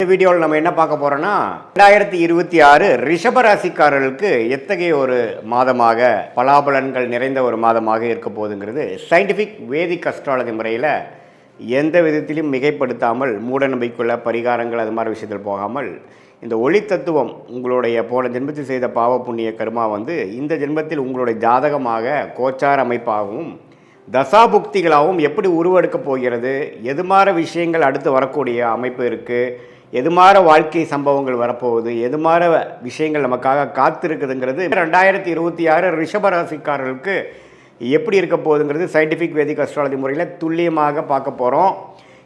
இந்த வீடியோவில் நம்ம என்ன பார்க்க போகிறோன்னா 2026 ரிஷப ராசிக்காரர்களுக்கு எத்தகைய ஒரு மாதமாக பலாபலன்கள் நிறைந்த ஒரு மாதமாக இருக்க போகுதுங்கிறது சயின்டிஃபிக் வேதிக் அஸ்ட்ராலஜி முறையில் எந்த விதத்திலும் மிகைப்படுத்தாமல் மூட நம்பிக்கைக்குள்ள பரிகாரங்கள் அது மாதிரி விஷயத்தில் போகாமல் இந்த ஒளி தத்துவம் உங்களுடைய போன ஜென்மத்தில் செய்த பாவ புண்ணிய கர்மா இந்த ஜென்மத்தில் உங்களுடைய ஜாதகமாக கோச்சார அமைப்பாகவும் தசாபுக்திகளாகவும் எப்படி உருவெடுக்கப் போகிறது, எது மாதிரி விஷயங்கள் அடுத்து வரக்கூடிய அமைப்பு இருக்குது, எது மாதிரி வாழ்க்கை சம்பவங்கள் வரப்போகுது, எது மாதிரி விஷயங்கள் நமக்காக காத்திருக்குதுங்கிறது 2026 ரிஷபராசிக்காரர்களுக்கு எப்படி இருக்க போகுதுங்கிறது சயின்டிஃபிக் வேதிக் அஸ்ட்ராலஜி முறையில் துல்லியமாக பார்க்க போகிறோம்.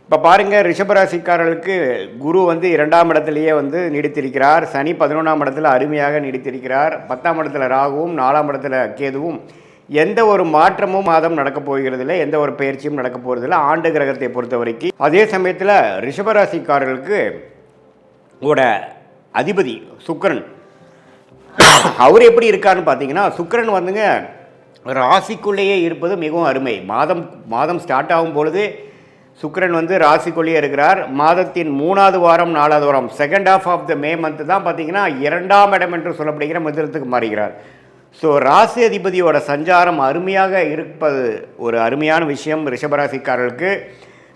இப்போ பாருங்கள், ரிஷபராசிக்காரர்களுக்கு குரு 2ஆம் இடத்துலையே நீடித்திருக்கிறார். சனி 11ஆம் இடத்துல அருமையாக நீடித்திருக்கிறார். 10ஆம் இடத்துல ராகுவும் 4ஆம் இடத்துல கேதுவும் எந்த ஒரு மாற்றமும் மாதம் நடக்கப் போகிறதில்லை, எந்த ஒரு பயிற்சியும் நடக்க போகிறதில்லை ஆண்டு கிரகத்தை பொறுத்த வரைக்கும். அதே சமயத்தில் ரிஷபராசிக்காரர்களுக்கு அதிபதி சுக்கிரன் அவர் எப்படி இருக்காருன்னு பார்த்தீங்கன்னா, சுக்கிரன் ராசிக்குள்ளேயே இருப்பது மிகவும் அருமை. மாதம் ஸ்டார்ட் ஆகும் பொழுது சுக்கிரன் ராசிக்குள்ளேயே இருக்கிறார். மாதத்தின் 3வது வாரம் 4வது வாரம் second half of the May month தான் பார்த்தீங்கன்னா 2ஆம் இடம் என்று சொல்லப்படுகிற மிதுனத்துக்கு மாறுகிறார். ஸோ ராசி அதிபதியோட சஞ்சாரம் அருமையாக இருப்பது ஒரு அருமையான விஷயம் ரிஷபராசிக்காரர்களுக்கு.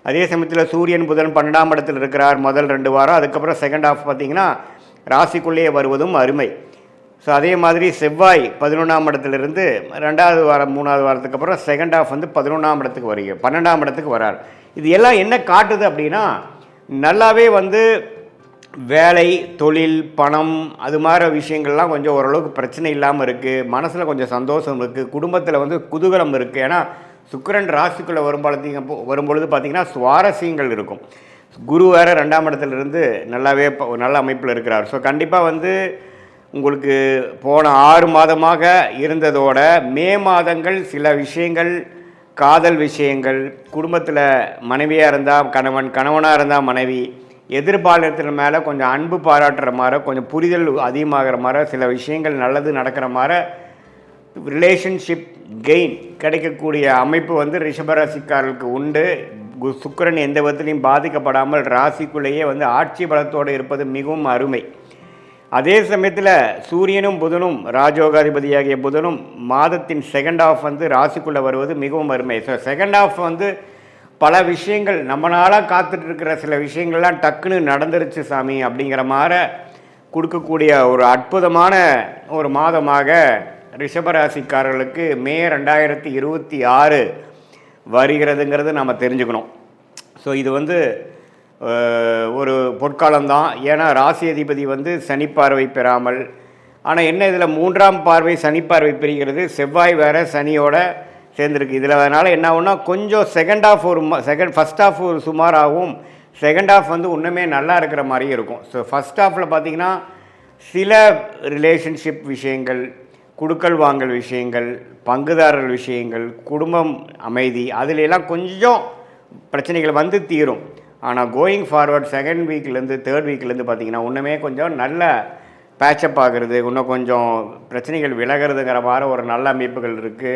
அதே சமயத்தில் சூரியன் புதன் 12ஆம் இடத்தில் இருக்கிறார் முதல் 2 வாரம். அதுக்கப்புறம் செகண்ட் ஹாஃப் பார்த்திங்கன்னா ராசிக்குள்ளேயே வருவதும் அருமை. ஸோ அதே மாதிரி செவ்வாய் 11ஆம் இடத்துலேருந்து 2வது வாரம் 3வது வாரத்துக்கு அப்புறம் செகண்ட் ஹாஃப் 11ஆம் இடத்துக்கு வருகிறார், 12ஆம் இடத்துக்கு வரார். இது எல்லாம் என்ன காட்டுது அப்படின்னா, நல்லாவே வேலை, தொழில், பணம் அது மாதிரி விஷயங்கள்லாம் கொஞ்சம் ஓரளவுக்கு பிரச்சனை இல்லாமல் இருக்குது. மனசில் கொஞ்சம் சந்தோஷம் இருக்குது. குடும்பத்தில் குதூகலம் இருக்குது. ஏன்னா சுக்கிரன் ராசிக்குள்ளே வரும்பொழுது பார்த்திங்கன்னா சுவாரஸ்யங்கள் இருக்கும். குரு வேறு 2ஆம் இடத்துலேருந்து நல்ல அமைப்பில் இருக்கிறார். ஸோ கண்டிப்பாக உங்களுக்கு போன 6 மாதமாக இருந்ததோட மே மாதங்கள் சில விஷயங்கள், காதல் விஷயங்கள், குடும்பத்தில் மனைவியாக இருந்தால் கணவன், கணவனாக இருந்தால் மனைவி, எதிர்பாலத்தின் மேலே கொஞ்சம் அன்பு பாராட்டுற மாதிரி, கொஞ்சம் புரிதல் அதிகமாகிற மாதிரி, சில விஷயங்கள் நல்லது நடக்கிற மாதிரி ரிலேஷன்ஷிப் கெயின் கிடைக்கக்கூடிய அமைப்பு ரிஷபராசிக்காரர்களுக்கு உண்டு. சுக்கிரன் எந்த விதத்திலையும் பாதிக்கப்படாமல் ராசிக்குள்ளேயே ஆட்சி பலத்தோடு இருப்பது மிகவும் அருமை. அதே சமயத்தில் சூரியனும் புதனும் ராஜோகாதிபதியாகிய புதனும் மாதத்தின் செகண்ட் ஹாஃப் ராசிக்குள்ளே வருவது மிகவும் அருமை. ஸோ செகண்ட் ஹாஃப் பல விஷயங்கள் நம்மளால் காத்துட்ருக்கிற சில விஷயங்கள்லாம் டக்குன்னு நடந்துருச்சு சாமி அப்படிங்கிற மாதிரி கொடுக்கக்கூடிய ஒரு அற்புதமான ஒரு மாதமாக ரிஷபராசிக்காரர்களுக்கு மே 2026 வருகிறதுங்கிறது நம்ம தெரிஞ்சுக்கணும். ஸோ இது ஒரு பொற்காலம்தான். ஏன்னா ராசி அதிபதி சனி பார்வை பெறாமல், ஆனால் என்ன இதில் 3ஆம் பார்வை சனி பார்வை பெறுகிறது. செவ்வாய் வேறு சனியோட சேர்ந்துருக்கு. இதில் அதனால் என்ன ஆகும்னா, கொஞ்சம் செகண்ட் ஹாஃப் ஃபஸ்ட் ஹாஃப் ஒரு சுமாராகவும், செகண்ட் ஹாஃப் இன்னுமே நல்லா இருக்கிற மாதிரியும் இருக்கும். ஸோ ஃபஸ்ட் ஹாஃபில் பார்த்திங்கன்னா சில ரிலேஷன்ஷிப் விஷயங்கள், குடுக்கல் வாங்கல் விஷயங்கள், பங்குதாரர்கள் விஷயங்கள், குடும்பம் அமைதி, அதிலெல்லாம் கொஞ்சம் பிரச்சனைகள் தீரும். ஆனால் கோயிங் ஃபார்வர்ட் செகண்ட் வீக்லேருந்து 3rd வீக்லேருந்து பார்த்திங்கன்னா இன்னுமே கொஞ்சம் நல்ல பேச்சப் ஆகிறது, இன்னும் கொஞ்சம் பிரச்சனைகள் விலகிறதுங்கிற மாதிரி ஒரு நல்ல அமைப்புகள் இருக்குது.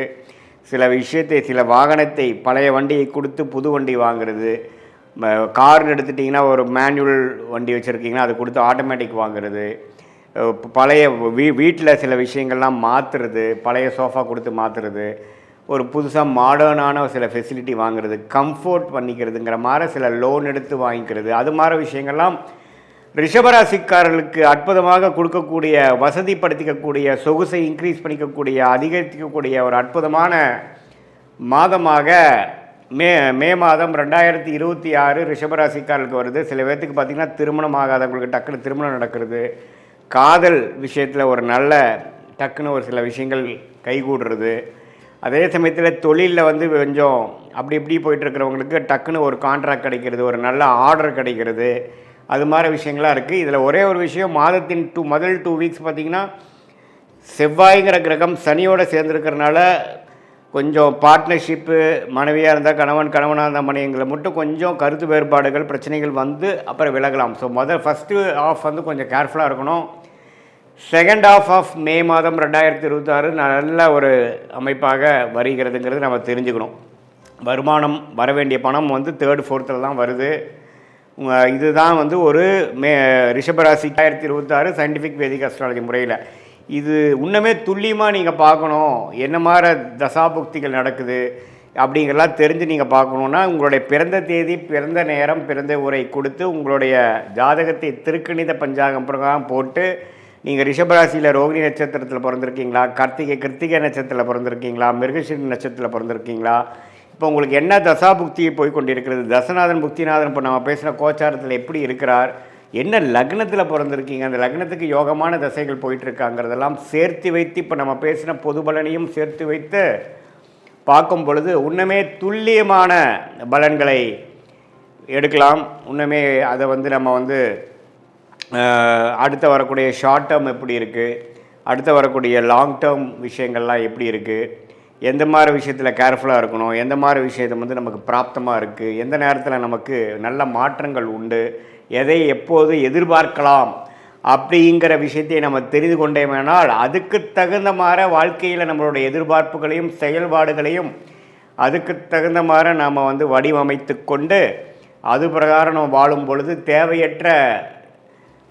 சில வாகனத்தை, பழைய வண்டியை கொடுத்து புது வண்டி வாங்குறது, கார்னு எடுத்துட்டிங்கன்னா ஒரு மேனுவல் வண்டி வச்சுருக்கீங்கன்னா அது கொடுத்து ஆட்டோமேட்டிக் வாங்குறது, பழைய வீட்டில் சில விஷயங்கள்லாம் மாற்றுறது, பழைய சோஃபா கொடுத்து மாற்றுறது, ஒரு புதுசாக மாடர்னான சில ஃபெசிலிட்டி வாங்குறது, கம்ஃபோர்ட் பண்ணிக்கிறதுங்கிற மாதிரி சில லோன் எடுத்து வாங்கிக்கிறது, அது மாதிரி விஷயங்கள்லாம் ரிஷபராசிக்காரர்களுக்கு அற்புதமாக கொடுக்கக்கூடிய, வசதிப்படுத்திக்கக்கூடிய, சொகுசை இன்க்ரீஸ் பண்ணிக்கக்கூடிய, அதிகரிக்கக்கூடிய ஒரு அற்புதமான மாதமாக மே மாதம் 2026 ரிஷபராசிக்காரர்களுக்கு வருது. சில பேர்த்துக்கு பார்த்திங்கன்னா திருமணம் ஆகாதவங்களுக்கு டக்குன்னு திருமணம் நடக்கிறது, காதல் விஷயத்தில் ஒரு நல்ல டக்குன்னு ஒரு சில விஷயங்கள் கைகூடுறது. அதே சமயத்தில் தொழிலில் கொஞ்சம் அப்படி இப்படி போயிட்டுருக்கிறவங்களுக்கு டக்குன்னு ஒரு கான்ட்ராக்ட் கிடைக்கிறது, ஒரு நல்ல ஆர்டர் கிடைக்கிறது, அது மாதிரி விஷயங்களாக இருக்குது. இதில் ஒரே ஒரு விஷயம், மாதத்தின் முதல் 2 வீக்ஸ் பார்த்திங்கன்னா செவ்வாய்ங்கிற கிரகம் சனியோடு சேர்ந்துருக்கிறனால கொஞ்சம் பார்ட்னர்ஷிப்பு, மனைவியாக இருந்தால் கணவன், கணவனாக இருந்தால் மனைவிங்களை மட்டும் கொஞ்சம் கருத்து வேறுபாடுகள், பிரச்சனைகள் அப்புறம் விலகலாம். ஸோ ஃபஸ்ட்டு ஆஃப் கொஞ்சம் கேர்ஃபுல்லாக இருக்கணும். செகண்ட் ஹாஃப் ஆஃப் மே மாதம் 2026 நல்ல ஒரு அமைப்பாக வருகிறதுங்கிறது நம்ம தெரிஞ்சுக்கணும். வருமானம், வர வேண்டிய பணம் 3rd 4th தான் வருது. இதுதான் வந்து ஒரு ரிஷபராசி 2026 சயின்டிஃபிக் வேதிக் அஸ்ட்ராலஜி முறையில். இது இன்னுமே துல்லியமாக நீங்கள் பார்க்கணும், என்ன மாதிரி தசாபுக்திகள் நடக்குது அப்படிங்கிறலாம் தெரிஞ்சு நீங்கள் பார்க்கணுன்னா உங்களுடைய பிறந்த தேதி, பிறந்த நேரம், பிறந்த உரை கொடுத்து உங்களுடைய ஜாதகத்தை திருக்கணித பஞ்சாங்கம் பிரகாரம் போட்டு, நீங்கள் ரிஷபராசியில் ரோகிணி நட்சத்திரத்தில் பிறந்திருக்கீங்களா, கிருத்திகை நட்சத்திரத்தில் பிறந்திருக்கீங்களா, மிருகசீரிஷ நட்சத்திரத்தில் பிறந்திருக்கீங்களா, இப்போ உங்களுக்கு என்ன தசாபுக்தி போய் கொண்டிருக்கிறது, தசநாதன் புக்திநாதன் இப்போ நம்ம பேசுகிற கோச்சாரத்தில் எப்படி இருக்கிறார், என்ன லக்னத்தில் பிறந்திருக்கீங்க, அந்த லக்னத்துக்கு யோகமான தசைகள் போயிட்டுருக்காங்கிறதெல்லாம் சேர்த்து வைத்து இப்போ நம்ம பேசின பொது பலனையும் சேர்த்து வைத்து பார்க்கும் பொழுது இன்னுமே துல்லியமான பலன்களை எடுக்கலாம். இன்னுமே அதை வந்து நம்ம வந்து அடுத்து வரக்கூடிய ஷார்ட் டேர்ம் எப்படி இருக்குது, அடுத்து வரக்கூடிய லாங் டேர்ம் விஷயங்கள்லாம் எப்படி இருக்குது, எந்த மாதிரி விஷயத்தில் கேர்ஃபுல்லாக இருக்கணும், எந்த மாதிரி விஷயத்தை வந்து நமக்கு பிராப்தமாக இருக்குது, எந்த நேரத்தில் நமக்கு நல்ல மாற்றங்கள் உண்டு, எதை எப்போது எதிர்பார்க்கலாம் அப்படிங்கிற விஷயத்தை நம்ம தெரிந்து கொண்டேமானால் அதுக்கு தகுந்த மாதிரி வாழ்க்கையில் நம்மளுடைய எதிர்பார்ப்புகளையும் செயல்பாடுகளையும் அதுக்கு தகுந்த மாதிரி நாம் வந்து வடிவமைத்து கொண்டு அது பிரகாரம் நம்ம வாழும் பொழுது தேவையற்ற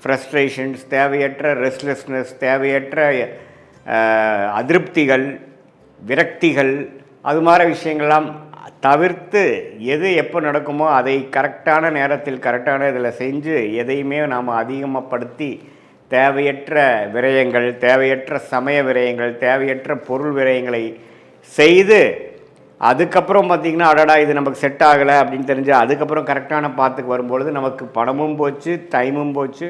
ஃப்ரஸ்ட்ரேஷன்ஸ், தேவையற்ற ரெஸ்ட்லெஸ்னஸ், தேவையற்ற அதிருப்திகள், விரக்திகள், அது மாதிரி விஷயங்கள்லாம் தவிர்த்து எது எப்போ நடக்குமோ அதை கரெக்டான நேரத்தில் கரெக்டான இதில் செஞ்சு எதையுமே நாம் அதிகமாகப்படுத்தி தேவையற்ற விரயங்கள், தேவையற்ற சமய விரயங்கள், தேவையற்ற பொருள் விரயங்களை செய்து அதுக்கப்புறம் பார்த்திங்கன்னா அடடா இது நமக்கு செட் ஆகலை அப்படின்னு தெரிஞ்சு அதுக்கப்புறம் கரெக்டான பாத்துக்கு வரும்பொழுது நமக்கு பணமும் போச்சு, டைமும் போச்சு.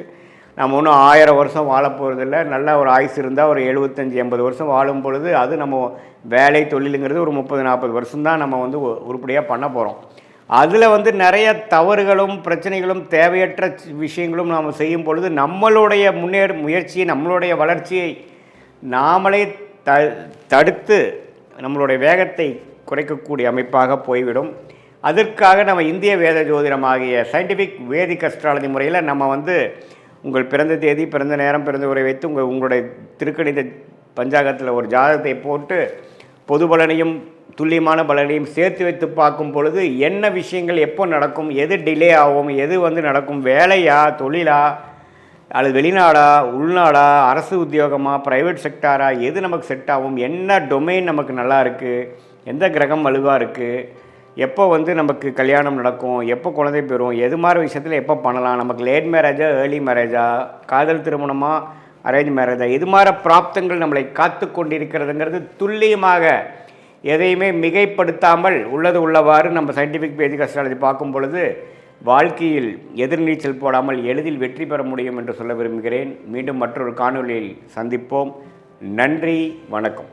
நம்ம ஒன்றும் 1000 வருஷம் வாழ போகிறதில்ல. நல்ல ஒரு ஆயுசு இருந்தால் ஒரு 75-80 வருஷம் வாழும் பொழுது அது நம்ம வேலை தொழிலுங்கிறது ஒரு 30-40 வருஷம்தான் நம்ம வந்து உருப்படியாக பண்ண போகிறோம். அதில் வந்து நிறைய தவறுகளும் பிரச்சனைகளும் தேவையற்ற விஷயங்களும் நாம் செய்யும் பொழுது நம்மளுடைய முயற்சியை, நம்மளுடைய வளர்ச்சியை நாமளே தடுத்து நம்மளுடைய வேகத்தை குறைக்கக்கூடிய அமைப்பாக போய்விடும். அதற்காக நம்ம இந்திய வேத ஜோதிடமாகிய சயின்டிஃபிக் வேதிக் அஸ்ட்ராலஜி முறையில் நம்ம வந்து உங்கள் பிறந்த தேதி, பிறந்த நேரம், பிறந்த உரை வைத்து உங்களுடைய திருக்கணித பஞ்சாங்கத்தில் ஒரு ஜாதகத்தை போட்டு பொது பலனையும் துல்லியமான பலனையும் சேர்த்து வைத்து பார்க்கும் பொழுது என்ன விஷயங்கள் எப்போ நடக்கும், எது டிலே ஆகும், எது வந்து நடக்கும், வேலையா, தொழிலா, அல்லது வெளிநாடா, உள்நாடா, அரசு உத்தியோகமா, ப்ரைவேட் செக்டாரா, எது நமக்கு செட் ஆகும், என்ன டொமைன் நமக்கு நல்லா இருக்குது, எந்த கிரகம் வலுவாக இருக்குது, எப்போ வந்து நமக்கு கல்யாணம் நடக்கும், எப்போ குழந்தை பெறும், எது மாதிரி விஷயத்தில் எப்போ பண்ணலாம், நமக்கு லேட் மேரேஜா, ஏர்லி மேரேஜா, காதல் திருமணமா, அரேஞ்ச் மேரேஜா, இது மாதிரி பிராப்தங்கள் நம்மளை காத்து கொண்டிருக்கிறதுங்கிறது துல்லியமாக எதையுமே மிகைப்படுத்தாமல் உள்ளது உள்ளவாறு நம்ம சயின்டிஃபிக் வேதிக் அஸ்ட்ராலஜி பார்க்கும் பொழுது வாழ்க்கையில் எதிர்நீச்சல் போடாமல் எளிதில் வெற்றி பெற முடியும் என்று சொல்ல விரும்புகிறேன். மீண்டும் மற்றொரு காணொலியில் சந்திப்போம். நன்றி, வணக்கம்.